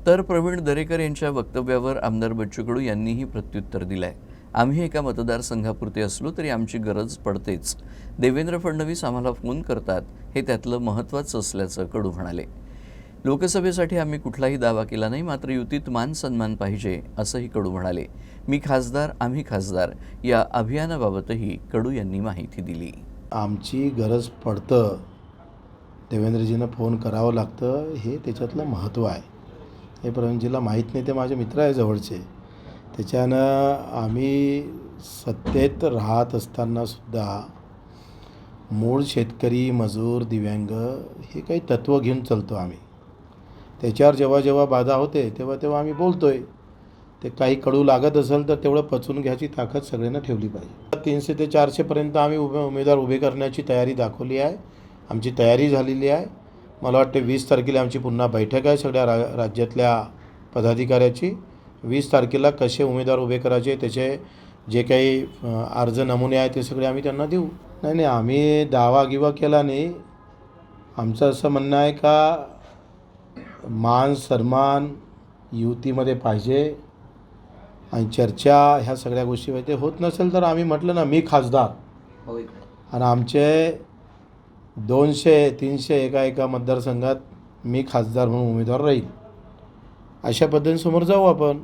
तर प्रवीण दरेकर यांच्या वक्तव्यावर आमदार बच्चू कडू यांनीही प्रत्युत्तर दिलंय. आम्ही एका मतदारसंघापुरते असलो तरी आमची गरज पडतेच. देवेंद्र फडणवीस आम्हाला फोन करतात हे त्यातलं महत्त्वाचं असल्याचं कडू म्हणाले. लोकसभेसाठी आम्ही कुठलाही दावा केला नाही, मात्र युतीत मान सन्मान पाहिजे असंही कडू म्हणाले. मी खासदार आम्ही खासदार या अभियानाबाबतही कडू यांनी माहिती दिली. आमची गरज पडतं, देवेंद्रजींना फोन करावं लागतं, हे त्याच्यातलं महत्त्व आहे. हे प्रवीणजीला माहीत नाही, ते माझे मित्र आहे जवळचे. त्याच्यानं आम्ही सत्तेत राहत असतानासुद्धा मूळ शेतकरी, मजूर, दिव्यांग हे काही तत्त्व घेऊन चालतो आम्ही. त्याच्यावर जेव्हा जेव्हा बाधा होते तेव्हा तेव्हा आम्ही बोलतो आहे. ते काही कडू लागत असेल तर तेवढं पचवून घ्यायची ताकद सगळ्यांना ठेवली पाहिजे. 300 ते 400पर्यंत आम्ही उमेदवार उभे करण्याची तयारी दाखवली आहे. आमची तयारी झालेली आहे. मला वाटते 20 तारखेला आमची पुन्हा बैठक आहे सगळ्या राज्यातल्या पदाधिकाऱ्याची. 20 तारखेला कसे उमेदवार उभे करायचे, त्याचे जे काही अर्ज नमुने आहेत ते सगळे आम्ही त्यांना देऊ. नाही, आम्ही दावा गिवा केला नाही. आमचं असं म्हणणं आहे का मान सन्मान युतीमध्ये पाहिजे आणि चर्चा ह्या सगळ्या गोष्टी ते होत नसेल तर आम्ही म्हटलं ना, मी खासदार आणि आमचे 200-300 एका मतदारसंघात मी खासदार म्हणून उमेदवार राहील. अशा पद्धतीने समोर जाऊ आपण.